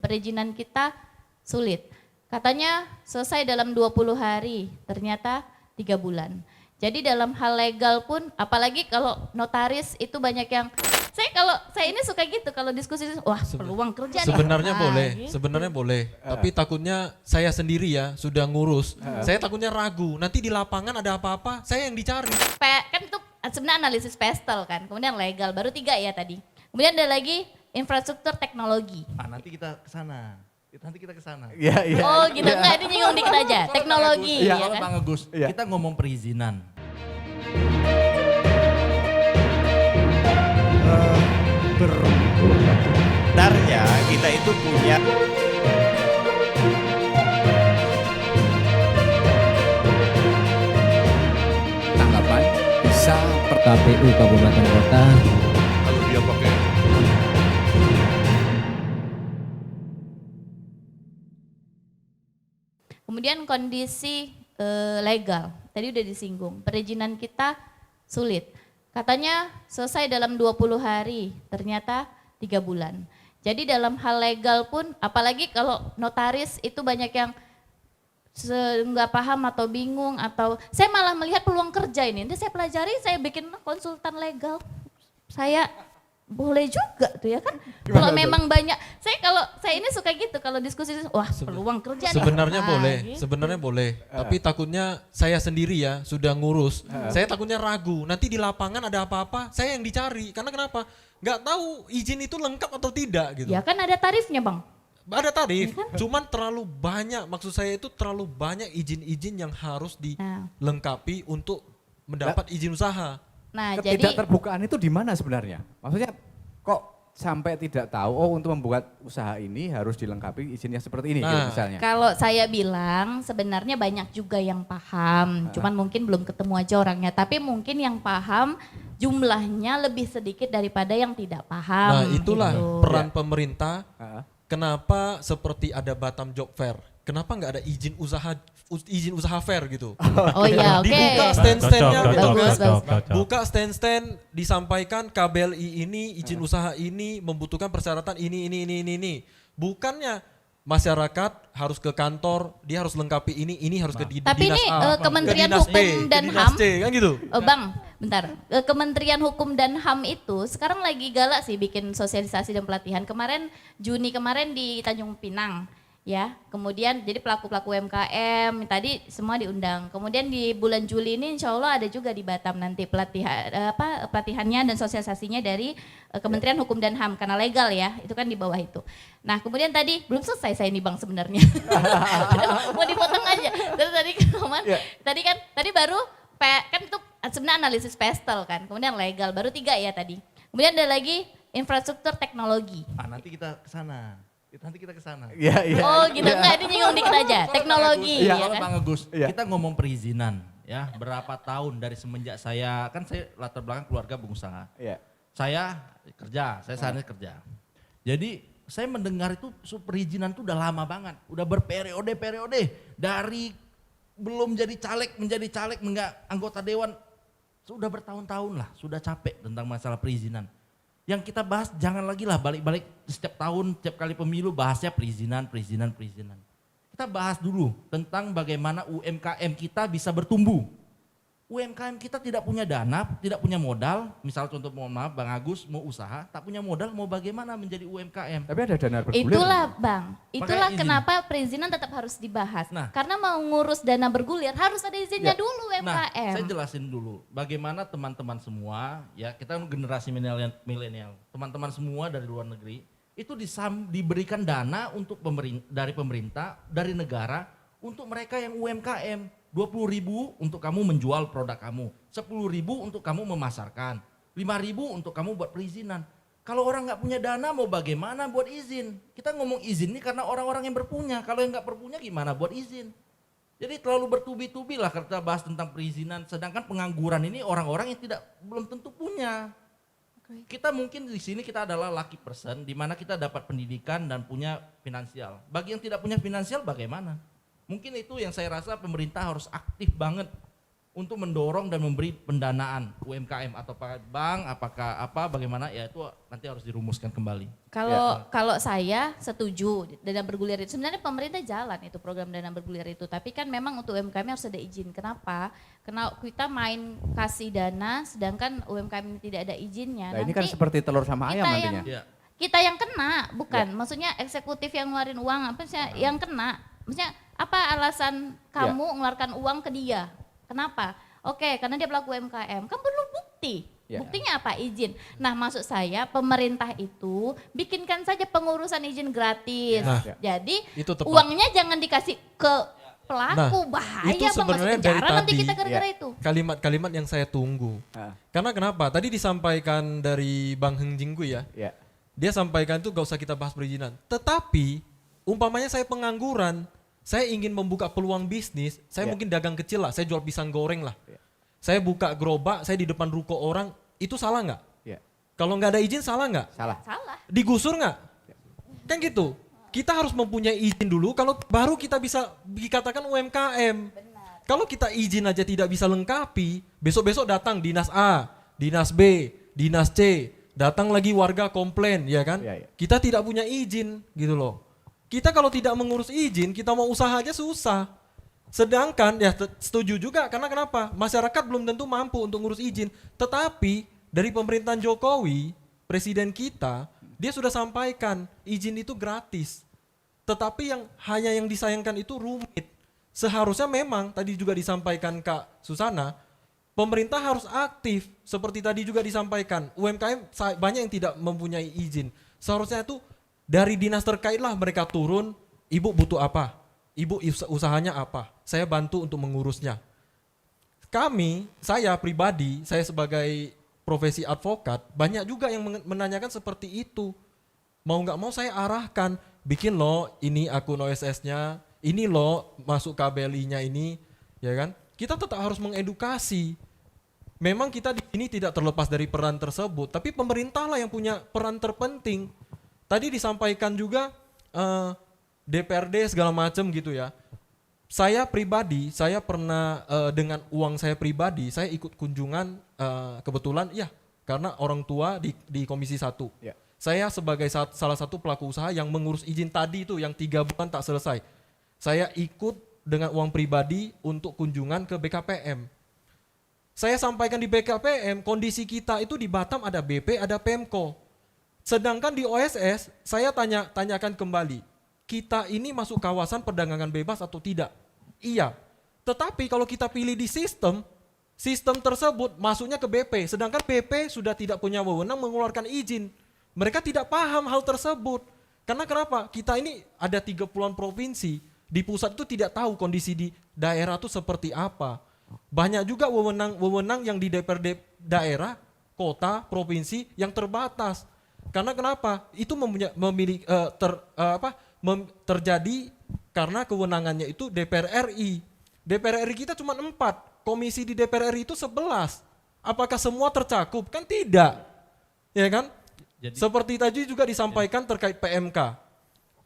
perizinan kita sulit. Katanya selesai dalam 20 hari, ternyata 3 bulan. Jadi dalam hal legal pun, apalagi kalau notaris itu banyak yang, saya ini suka gitu kalau diskusi, wah peluang kerja nih. Sebenarnya boleh, gitu. sebenarnya boleh. Tapi takutnya saya sendiri ya sudah ngurus. Saya takutnya ragu, nanti di lapangan ada apa-apa, saya yang dicari. Kan itu sebenarnya analisis pestel kan, kemudian legal, baru 3 ya tadi. Kemudian ada lagi infrastruktur teknologi. Nanti kita ke sana. Nanti kita ke sana. Iya, iya. Oh gitu, enggak ini nyinggung dikit aja, teknologi ya Soalnya kan. Bang Agus, Iya. kita ngomong perizinan. Sebenarnya kita itu punya tanggapan bisa per KPU Kabupaten Kota. Kalau dia pakai Kemudian kondisi legal, tadi udah disinggung, perizinan kita sulit. Katanya selesai dalam 20 hari, ternyata 3 bulan. Jadi dalam hal legal pun, apalagi kalau notaris itu banyak yang nggak paham atau bingung, atau saya malah melihat peluang kerja ini. Nanti saya pelajari, saya bikin konsultan legal. Saya boleh juga tuh ya kan. Kalau memang banyak, saya ini suka gitu kalau diskusi, wah peluang kerja nih. Sebenarnya boleh, gitu. sebenarnya boleh. Tapi takutnya saya sendiri ya sudah ngurus. Saya takutnya ragu, nanti di lapangan ada apa-apa, saya yang dicari. Karena kenapa? Nggak tahu izin itu lengkap atau tidak gitu. Ya kan ada tarifnya Bang. Ada tarif, cuman terlalu banyak, maksud saya itu terlalu banyak izin-izin yang harus dilengkapi untuk mendapat izin usaha. Nah jadi Ketidakterbukaan itu di mana sebenarnya? Maksudnya kok sampai tidak tahu, oh untuk membuat usaha ini harus dilengkapi izin yang seperti ini gitu misalnya. kalau saya bilang sebenarnya banyak juga yang paham, cuman mungkin belum ketemu aja orangnya. Tapi mungkin yang paham jumlahnya lebih sedikit daripada yang tidak paham. Nah itulah gitu. peran pemerintah. Kenapa seperti ada Batam Job Fair? Kenapa nggak ada izin usaha fair gitu? Oh iya, oke. Dibuka stand-standnya gitu Bagus, kan. bagus. Buka stand-stand, disampaikan KBLI ini, izin usaha ini, membutuhkan persyaratan ini. Bukannya masyarakat harus ke kantor, dia harus lengkapi ini harus ke dinas Tapi ini A, Kementerian ke dinas Hukum B, dan ke dinas HAM, C, kan gitu. Bang, bentar. Kementerian Hukum dan HAM itu sekarang lagi galak sih bikin sosialisasi dan pelatihan. Kemarin Juni kemarin di Tanjung Pinang. Ya, kemudian jadi pelaku-pelaku UMKM tadi semua diundang. Kemudian di bulan Juli ini insya Allah ada juga di Batam nanti pelatihannya dan sosialisasinya dari Kementerian Hukum dan HAM karena legal ya, itu kan di bawah itu. Nah kemudian tadi belum selesai saya nih Bang sebenarnya, mau dipotong aja. Terus tadi baru kan itu sebenarnya analisis pestel kan, kemudian legal baru 3 ya tadi. Kemudian ada lagi infrastruktur teknologi. nanti kita ke sana. Nanti kita ke sana. Iya, iya. Oh gitu, enggak ini nyinggung dikit aja, teknologi ya Soalnya kan. Bang Agus, Iya. kita ngomong perizinan ya. Berapa tahun dari semenjak saya latar belakang keluarga pengusaha. Iya. Saya kerja, saya saat ini kerja. Jadi saya mendengar itu perizinan itu udah lama banget, udah berperiode dari belum jadi caleg menjadi caleg enggak anggota dewan, sudah bertahun-tahun lah, sudah capek tentang masalah perizinan. Yang kita bahas jangan lagi lah balik-balik setiap tahun, setiap kali pemilu bahasnya perizinan. Kita bahas dulu tentang bagaimana UMKM kita bisa bertumbuh. UMKM kita tidak punya dana, tidak punya modal, misal contoh mohon maaf Bang Agus mau usaha, tak punya modal mau bagaimana menjadi UMKM. Tapi ada dana bergulir. Itulah Bang, itulah Makanya izin. kenapa perizinan tetap harus dibahas. Nah. Karena mau ngurus dana bergulir harus ada izinnya Ya. dulu Nah, UMKM. saya jelasin dulu bagaimana teman-teman semua, ya kita generasi milenial, teman-teman semua dari luar negeri, itu diberikan dana untuk dari pemerintah, dari negara, untuk mereka yang UMKM. 20.000 untuk kamu menjual produk kamu, 10.000 untuk kamu memasarkan, 5.000 untuk kamu buat perizinan. Kalau orang nggak punya dana mau bagaimana buat izin? Kita ngomong izin ini karena orang-orang yang berpunya, kalau yang nggak berpunya gimana buat izin? Jadi terlalu bertubi-tubi lah kita bahas tentang perizinan, sedangkan pengangguran ini orang-orang yang belum tentu punya. Kita mungkin di sini kita adalah lucky person, di mana kita dapat pendidikan dan punya finansial. Bagi yang tidak punya finansial bagaimana? Mungkin itu yang saya rasa pemerintah harus aktif banget untuk mendorong dan memberi pendanaan UMKM atau bank, apakah apa, bagaimana, ya itu nanti harus dirumuskan kembali. Kalau saya setuju dana bergulir itu, sebenarnya pemerintah jalan itu program dana bergulir itu, tapi kan memang untuk UMKM harus ada izin. Kenapa? Karena kita main kasih dana sedangkan UMKM ini tidak ada izinnya. Nah, ini kan seperti telur sama ayam kita nantinya. Ya. kita yang kena, bukan. Maksudnya eksekutif yang ngeluarin uang, apa sih yang kena? Maksudnya apa alasan kamu mengeluarkan uang ke dia? Kenapa? Oke, karena dia pelaku UMKM. Kan perlu bukti. Ya. Buktinya apa? Izin. Nah, maksud saya pemerintah itu bikinkan saja pengurusan izin gratis. Nah, jadi itu tepat. uangnya jangan dikasih ke pelaku. Bahaya itu Bang, masuk sebenarnya dari penjara nanti tadi kita gara-gara itu. kalimat-kalimat yang saya tunggu. Karena kenapa? Tadi disampaikan dari Bang Heng Jinggu ya. Ya. Dia sampaikan itu gak usah kita bahas perizinan. Tetapi umpamanya saya pengangguran, saya ingin membuka peluang bisnis, saya mungkin dagang kecil lah, saya jual pisang goreng lah. Saya buka gerobak, saya di depan ruko orang, itu salah nggak? Ya. Kalau nggak ada izin salah nggak? Salah. Salah. Digusur nggak? Kan gitu. Kita harus mempunyai izin dulu, kalau baru kita bisa dikatakan UMKM. Kalau kita izin aja tidak bisa lengkapi, besok-besok datang dinas A, dinas B, dinas C, datang lagi warga komplain, ya kan? Ya. Kita tidak punya izin, gitu loh. Kita kalau tidak mengurus izin, kita mau usaha aja susah. Sedangkan ya setuju juga, karena kenapa? Masyarakat belum tentu mampu untuk ngurus izin. Tetapi dari pemerintahan Jokowi, presiden kita, dia sudah sampaikan izin itu gratis. Tetapi yang disayangkan itu rumit. Seharusnya memang tadi juga disampaikan Kak Susana, pemerintah harus aktif. Seperti tadi juga disampaikan, UMKM banyak yang tidak mempunyai izin. Seharusnya itu dari dinas terkait lah mereka turun, ibu butuh apa? Ibu usahanya apa? Saya bantu untuk mengurusnya. Saya pribadi, saya sebagai profesi advokat, banyak juga yang menanyakan seperti itu. Mau nggak mau saya arahkan, bikin loh ini akun OSS-nya, ini loh masuk KBLI-nya ini, ya kan? Kita tetap harus mengedukasi. Memang kita di sini tidak terlepas dari peran tersebut, tapi pemerintah lah yang punya peran terpenting. Tadi disampaikan juga DPRD segala macam gitu ya. Saya pribadi, saya pernah dengan uang saya pribadi, saya ikut kunjungan kebetulan ya karena orang tua di Komisi 1. Ya. Saya sebagai salah satu pelaku usaha yang mengurus izin tadi itu yang 3 bulan tak selesai. Saya ikut dengan uang pribadi untuk kunjungan ke BKPM. Saya sampaikan di BKPM, kondisi kita itu di Batam ada BP, ada Pemko. Sedangkan di OSS, saya tanyakan kembali, kita ini masuk kawasan perdagangan bebas atau tidak? Iya. Tetapi kalau kita pilih di sistem tersebut masuknya ke BP, sedangkan BP sudah tidak punya wewenang mengeluarkan izin. Mereka tidak paham hal tersebut. Karena kenapa? Kita ini ada 30-an provinsi, di pusat itu tidak tahu kondisi di daerah itu seperti apa. Banyak juga wewenang yang di DPRD daerah, kota, provinsi yang terbatas. Karena kenapa? Itu terjadi karena kewenangannya itu DPR RI. DPR RI kita cuma 4, komisi di DPR RI itu 11. Apakah semua tercakup? Kan tidak. Ya kan? Jadi, seperti tadi juga disampaikan terkait PMK.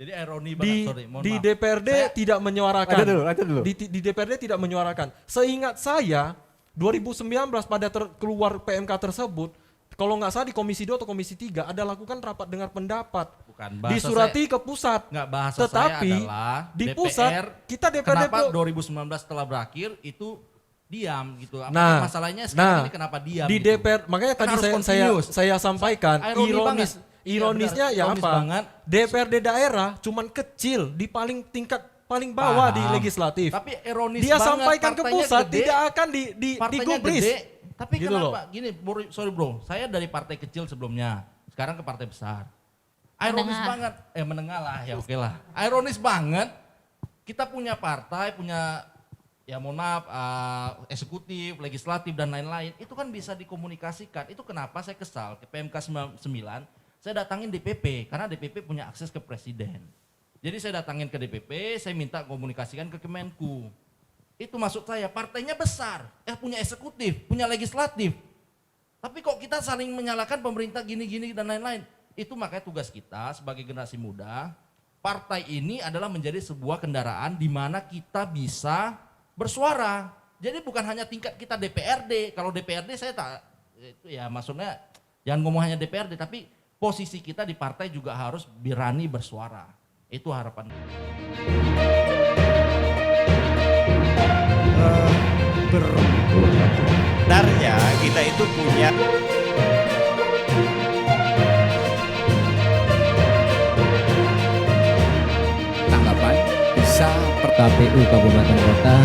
Jadi ironi banget, mohon di maaf. DPRD tidak menyuarakan. Lanjut dulu. Di DPRD tidak menyuarakan. Seingat saya 2019 pada keluar PMK tersebut, kalau nggak salah di Komisi 2 atau Komisi 3 ada lakukan rapat dengar pendapat. Bukan, bahasa disurati ke pusat. Nggak, bahasa Tetapi saya adalah di DPR, pusat kita DPRD kenapa 2019 setelah berakhir itu diam gitu. Nah, masalahnya sekarang ini kenapa diam di gitu? DPR makanya Kan tadi harus saya continuous. sampaikan ironisnya Iya, ya benar, ironis apa? banget. DPRD daerah cuman kecil di tingkat paling bawah di Paham. legislatif. Tapi ironis Dia banget, sampaikan ke partainya pusat gede, tidak akan partainya digubris. gede, tapi Gitu kenapa? loh. Gini, sorry bro, saya dari partai kecil sebelumnya, sekarang ke partai besar. Ironis Menengah. banget, menengah lah, ya oke lah. Ironis banget, kita punya partai, punya ya mohon maaf, eksekutif, legislatif dan lain-lain, itu kan bisa dikomunikasikan. Itu kenapa saya kesal ke PMK 99, saya datangin DPP, karena DPP punya akses ke presiden. Jadi saya datangin ke DPP, saya minta komunikasikan ke Kemenku. Itu maksud saya, partainya besar, punya eksekutif, punya legislatif. Tapi kok kita saling menyalahkan pemerintah gini-gini dan lain-lain. Itu makanya tugas kita sebagai generasi muda, partai ini adalah menjadi sebuah kendaraan di mana kita bisa bersuara. Jadi bukan hanya tingkat kita DPRD. Kalau DPRD saya tak, itu ya maksudnya jangan ngomong hanya DPRD, tapi posisi kita di partai juga harus berani bersuara. Itu harapan. Sebenarnya kita itu punya Tanggapan bisa per KPU Kabupaten Kota